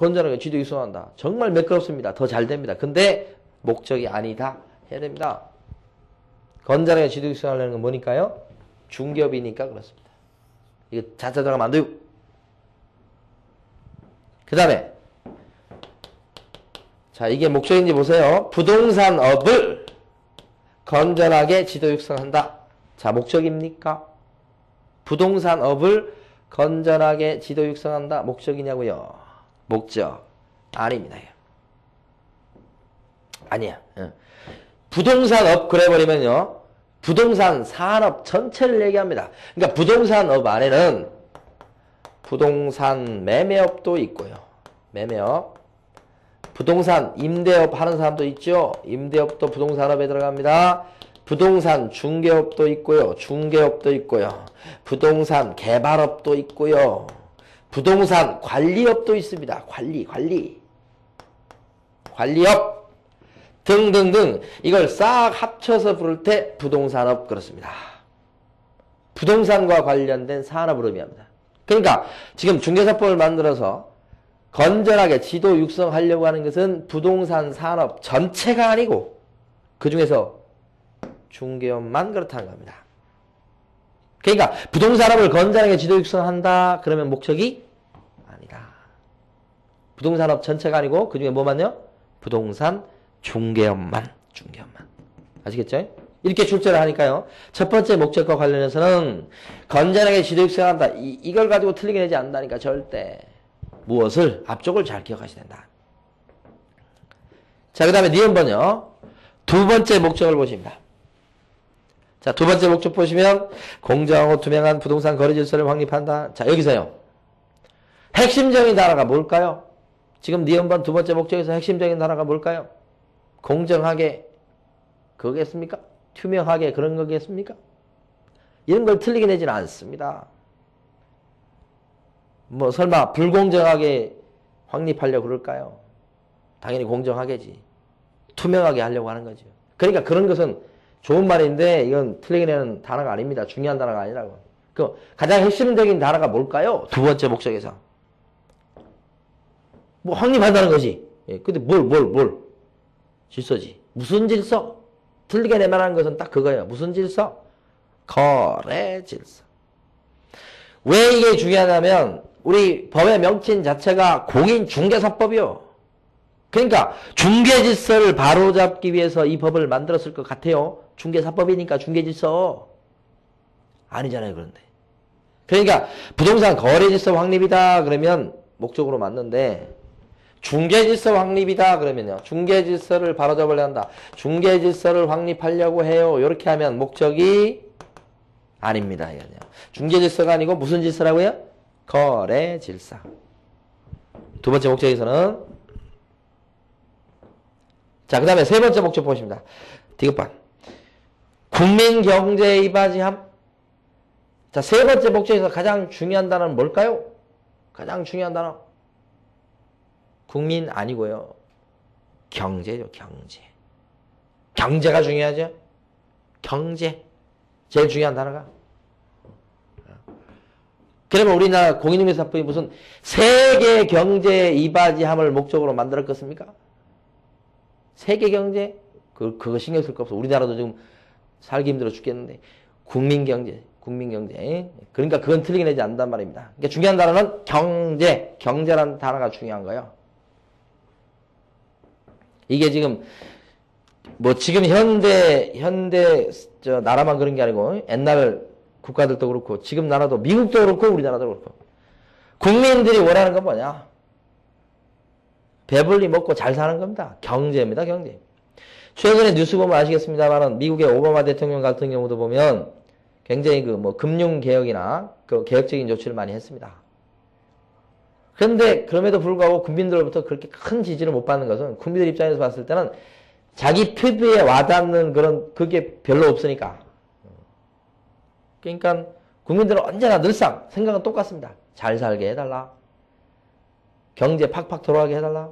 건전하게 지도 육성한다. 정말 매끄럽습니다. 더 잘 됩니다. 근데 목적이 아니다. 해야 됩니다. 건전하게 지도 육성하려는 건 뭐니까요? 중개업이니까 그렇습니다. 이거 자자 들어가면 안 돼요. 그 다음에 자, 이게 목적인지 보세요. 부동산업을 건전하게 지도 육성한다. 자, 목적입니까? 부동산업을 건전하게 지도 육성한다. 목적이냐고요? 목적 아닙니다. 아니야. 부동산업 그래버리면요. 부동산 산업 전체를 얘기합니다. 그러니까 부동산업 안에는 부동산 매매업도 있고요. 매매업. 부동산 임대업 하는 사람도 있죠. 임대업도 부동산업에 들어갑니다. 부동산 중개업도 있고요. 중개업도 있고요. 부동산 개발업도 있고요. 부동산 관리업도 있습니다. 관리업 등등등 이걸 싹 합쳐서 부를 때 부동산업 그렇습니다. 부동산과 관련된 산업을 의미합니다. 그러니까 지금 중개사법을 만들어서 건전하게 지도 육성하려고 하는 것은 부동산 산업 전체가 아니고 그 중에서 중개업만 그렇다는 겁니다. 그러니까 부동산업을 건전하게 지도 육성한다 그러면 목적이 아니다. 부동산업 전체가 아니고 그 중에 뭐만요? 부동산 중개업만. 아시겠죠? 이렇게 출제를 하니까요. 첫 번째 목적과 관련해서는 건전하게 지도 육성한다. 이걸 가지고 틀리게 내지 않는다니까 절대. 무엇을? 앞쪽을 잘 기억하셔야 된다. 자, 그 다음에 니은번요. 두 번째 목적을 보십니다. 자, 두 번째 목적 보시면 공정하고 투명한 부동산 거래 질서를 확립한다. 자, 여기서요. 핵심적인 단어가 뭘까요? 지금 니은번 두 번째 목적에서 핵심적인 단어가 뭘까요? 공정하게 그거겠습니까? 투명하게 그런 거겠습니까? 이런 걸 틀리게 내지는 않습니다. 뭐 설마 불공정하게 확립하려고 그럴까요? 당연히 공정하게지. 투명하게 하려고 하는 거죠. 그러니까 그런 것은 좋은 말인데 이건 틀리게 내는 단어가 아닙니다. 중요한 단어가 아니라고. 그 가장 핵심적인 단어가 뭘까요? 두 번째 목적에서. 뭐 확립한다는 거지. 예, 근데 뭘? 질서지. 무슨 질서? 틀리게 내면하는 것은 딱 그거예요. 무슨 질서? 거래 질서. 왜 이게 중요하냐면 우리 법의 명칭 자체가 공인중개사법이요. 그러니까 중개질서를 바로잡기 위해서 이 법을 만들었을 것 같아요. 중개사법이니까 중개질서. 아니잖아요. 그런데. 그러니까 부동산 거래질서 확립이다 그러면 목적으로 맞는데 중개질서 확립이다 그러면요. 중개질서를 바로잡으려 한다. 중개질서를 확립하려고 해요. 이렇게 하면 목적이 아닙니다. 중개질서가 아니고 무슨 질서라고요? 거래질서. 두 번째 목적에서는 자, 그 다음에 세 번째 목적 보십니다. 디귿반. 국민경제에 이바지함. 자, 세 번째 목적에서 가장 중요한 단어는 뭘까요? 가장 중요한 단어. 국민 아니고요. 경제죠, 경제. 경제가 중요하죠? 경제. 제일 중요한 단어가. 그러면 우리나라 공인중개사법이 무슨 세계 경제에 이바지함을 목적으로 만들었겠습니까? 세계 경제? 그거 신경 쓸 거 없어. 우리나라도 지금 살기 힘들어 죽겠는데. 국민 경제. 그러니까 그건 틀리게 내지 않는단 말입니다. 그러니까 중요한 단어는 경제. 경제라는 단어가 중요한 거예요. 이게 지금 뭐 지금 현대 저 나라만 그런 게 아니고 옛날 국가들도 그렇고 지금 나라도 미국도 그렇고 우리나라도 그렇고 국민들이 원하는 건 뭐냐? 배불리 먹고 잘 사는 겁니다. 경제입니다. 경제. 최근에 뉴스 보면 아시겠습니다만 미국의 오바마 대통령 같은 경우도 보면 굉장히 그 뭐 금융 개혁이나 그 개혁적인 조치를 많이 했습니다. 그런데 그럼에도 불구하고 국민들로부터 그렇게 큰 지지를 못 받는 것은 국민들 입장에서 봤을 때는 자기 피부에 와닿는 그런 그게 별로 없으니까. 그러니까 국민들은 언제나 늘상 생각은 똑같습니다. 잘 살게 해달라. 경제 팍팍 돌아가게 해달라.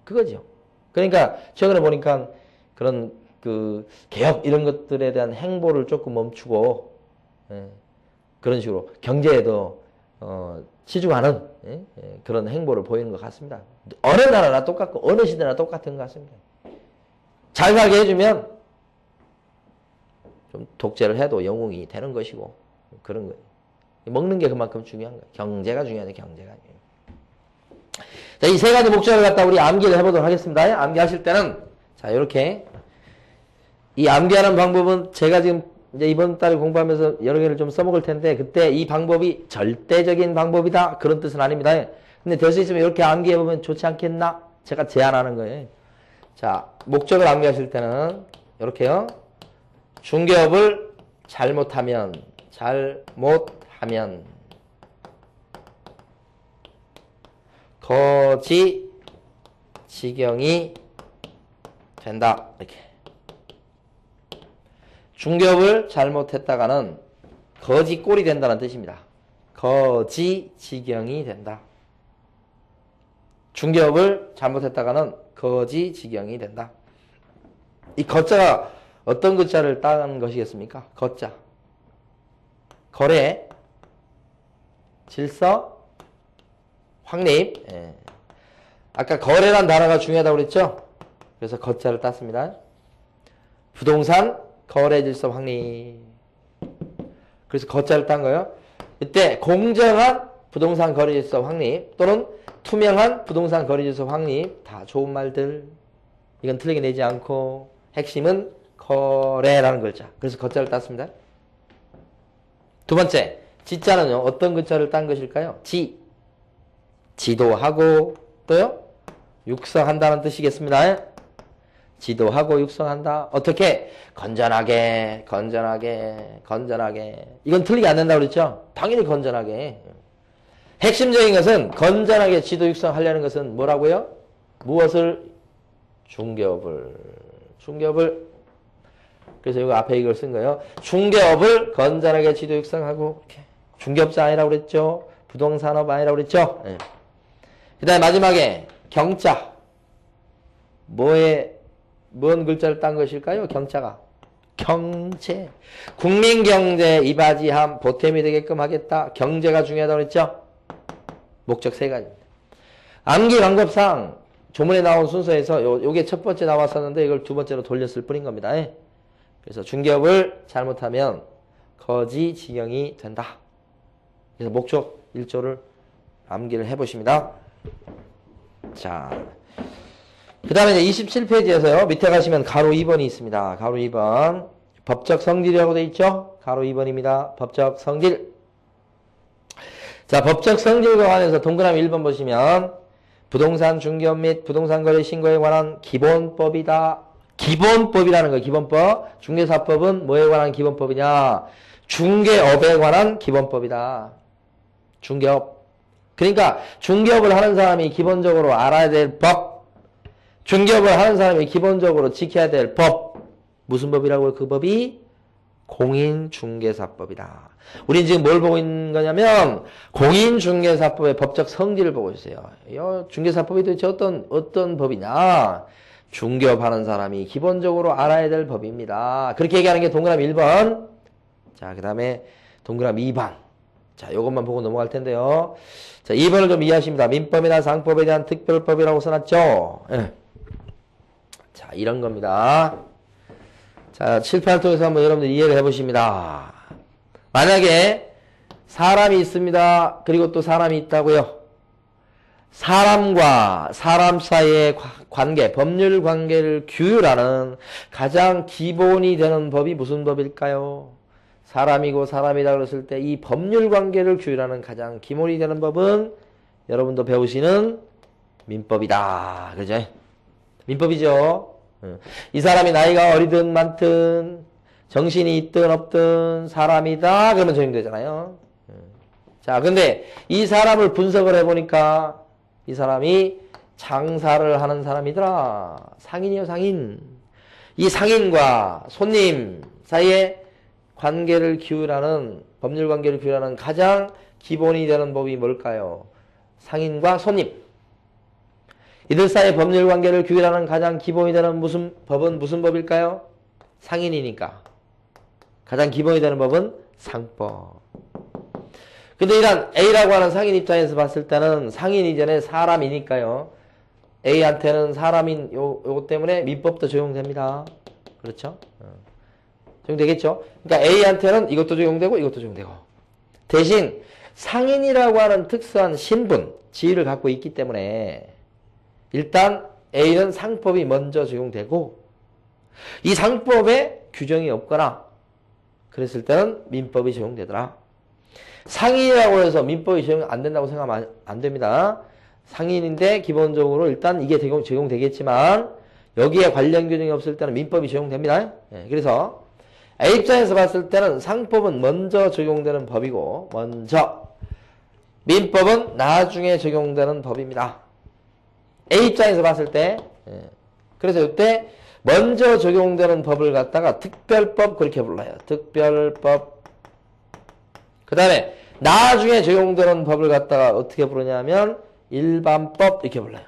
그거죠. 그러니까 최근에 보니까 그런 그 개혁 이런 것들에 대한 행보를 조금 멈추고 그런 식으로 경제에도 치중하는 그런 행보를 보이는 것 같습니다. 어느 나라나 똑같고 어느 시대나 똑같은 것 같습니다. 잘 살게 해주면 좀 독재를 해도 영웅이 되는 것이고 그런 거예요. 먹는 게 그만큼 중요한 거예요. 경제가 중요하죠. 경제가. 자, 이 세 가지 목적을 갖다 우리 암기를 해보도록 하겠습니다. 암기하실 때는 자 이렇게 이 암기하는 방법은 제가 지금 이제 이번 달에 공부하면서 여러 개를 좀 써먹을 텐데 그때 이 방법이 절대적인 방법이다 그런 뜻은 아닙니다. 근데 될 수 있으면 이렇게 암기해보면 좋지 않겠나? 제가 제안하는 거예요. 자, 목적을 암기하실 때는 이렇게요. 중개업을 잘못하면 거지 지경이 된다. 이렇게. 중개업을 잘못했다가는 거지 꼴이 된다는 뜻입니다. 거지 지경이 된다. 중개업을 잘못했다가는 거지 지경이 된다. 이 거자가 어떤 글자를 따는 것이겠습니까? 거자. 거래, 질서, 확립. 예. 아까 거래란 단어가 중요하다고 그랬죠? 그래서 거자를 땄습니다. 부동산, 거래, 질서, 확립. 그래서 거자를 딴 거예요. 이때 공정한 부동산 거래 질서 확립 또는 투명한 부동산 거래 질서 확립 다 좋은 말들. 이건 틀리게 내지 않고 핵심은 거래라는 글자. 그래서 거자를 땄습니다. 두 번째, 지자는요. 어떤 글자를 딴 것일까요? 지도하고 또요. 육성한다는 뜻이겠습니다. 지도하고 육성한다. 어떻게? 건전하게. 이건 틀리게 안 된다고 그랬죠? 당연히 건전하게. 핵심적인 것은 건전하게 지도 육성하려는 것은 뭐라고요? 무엇을? 중개업을. 그래서 여기 앞에 이걸 쓴 거예요. 중개업을 건전하게 지도 육성하고 이렇게. 중개업자 아니라고 그랬죠? 부동산업 아니라고 그랬죠? 네. 그 다음에 마지막에 경자. 뭔 글자를 딴 것일까요? 경자가. 경제. 국민경제 이바지함 보탬이 되게끔 하겠다. 경제가 중요하다고 그랬죠? 목적 세 가지입니다. 암기 방법상 조문에 나온 순서에서 요게 첫 번째 나왔었는데 이걸 두 번째로 돌렸을 뿐인 겁니다. 그래서 중개업을 잘못하면 거지 지경이 된다. 그래서 목적 1조를 암기를 해보십니다. 자, 그 다음에 이제 27페이지에서요. 밑에 가시면 가로 2번이 있습니다. 가로 2번. 법적 성질이라고 되어 있죠? 가로 2번입니다. 법적 성질. 자, 법적 성질과 관해서 동그라미 1번 보시면 부동산 중개업 및 부동산 거래 신고에 관한 기본법이다. 기본법이라는 거예요. 기본법. 중개사법은 뭐에 관한 기본법이냐? 중개업에 관한 기본법이다. 중개업. 그러니까 중개업을 하는 사람이 기본적으로 알아야 될 법. 중개업을 하는 사람이 기본적으로 지켜야 될 법. 무슨 법이라고요? 그 법이 공인중개사법이다. 우린 지금 뭘 보고 있는 거냐면 공인중개사법의 법적 성질을 보고 있어요. 중개사법이 도대체 어떤 법이냐? 중개업 하는 사람이 기본적으로 알아야 될 법입니다. 그렇게 얘기하는 게 동그라미 1번. 자, 그 다음에 동그라미 2번. 자, 요것만 보고 넘어갈 텐데요. 자, 2번을 좀 이해하십니다. 민법이나 상법에 대한 특별법이라고 써놨죠? 예. 자, 이런 겁니다. 자, 7, 8 통해서 한번 여러분들 이해를 해보십니다. 만약에 사람이 있습니다. 그리고 또 사람이 있다고요. 사람과 사람 사이의 관계, 법률 관계를 규율하는 가장 기본이 되는 법이 무슨 법일까요? 사람이고 사람이다 그랬을 때 이 법률 관계를 규율하는 가장 기본이 되는 법은 여러분도 배우시는 민법이다. 그죠? 민법이죠. 이 사람이 나이가 어리든 많든 정신이 있든 없든 사람이다 그러면 적용되잖아요. 자, 근데 이 사람을 분석을 해보니까 이 사람이 장사를 하는 사람이더라. 상인이요, 상인. 이 상인과 손님 사이에 관계를 기울하는, 법률 관계를 기울하는 가장 기본이 되는 법이 뭘까요? 상인과 손님. 이들 사이의 법률 관계를 규율하는 가장 기본이 되는 법은 무슨 법일까요? 상인이니까. 가장 기본이 되는 법은 상법. 근데 이런 A라고 하는 상인 입장에서 봤을 때는 상인 이전에 사람이니까요. A한테는 사람인 요거 때문에 민법도 적용됩니다. 그렇죠? 적용되겠죠? 그러니까 A한테는 이것도 적용되고 이것도 적용되고. 대신 상인이라고 하는 특수한 신분, 지위를 갖고 있기 때문에 일단 A는 상법이 먼저 적용되고 이 상법에 규정이 없거나 그랬을 때는 민법이 적용되더라. 상인이라고 해서 민법이 적용 안 된다고 생각하면 안 됩니다. 상인인데 기본적으로 일단 이게 적용되겠지만 여기에 관련 규정이 없을 때는 민법이 적용됩니다. 그래서 A 입장에서 봤을 때는 상법은 먼저 적용되는 법이고 먼저 민법은 나중에 적용되는 법입니다. A 입장에서 봤을 때 그래서 이때 먼저 적용되는 법을 갖다가 특별법 그렇게 불러요. 특별법. 그 다음에 나중에 적용되는 법을 갖다가 어떻게 부르냐면 일반법 이렇게 불러요.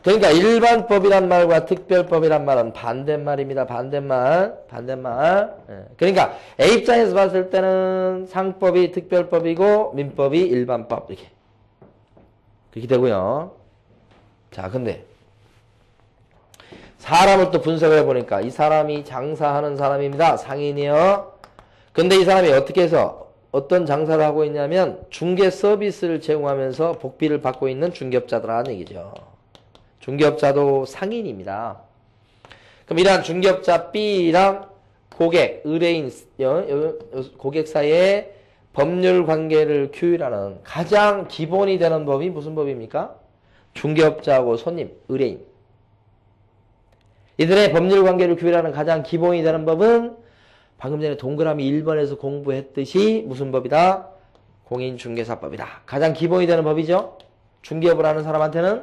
그러니까 일반법이란 말과 특별법이란 말은 반대말입니다. 반대말. 그러니까 A 입장에서 봤을 때는 상법이 특별법이고 민법이 일반법 이렇게 그렇게 되고요. 자, 근데 사람을 또 분석을 해보니까 이 사람이 장사하는 사람입니다. 상인이요. 근데 이 사람이 어떻게 해서 어떤 장사를 하고 있냐면 중개 서비스를 제공하면서 복비를 받고 있는 중개업자들라는 얘기죠. 중개업자도 상인입니다. 그럼 이러한 중개업자 B랑 고객, 의뢰인, 고객 사이의 법률 관계를 규율하는 가장 기본이 되는 법이 무슨 법입니까? 중개업자하고 손님, 의뢰인. 이들의 법률 관계를 규율하는 가장 기본이 되는 법은 방금 전에 동그라미 1번에서 공부했듯이 무슨 법이다? 공인중개사법이다. 가장 기본이 되는 법이죠. 중개업을 하는 사람한테는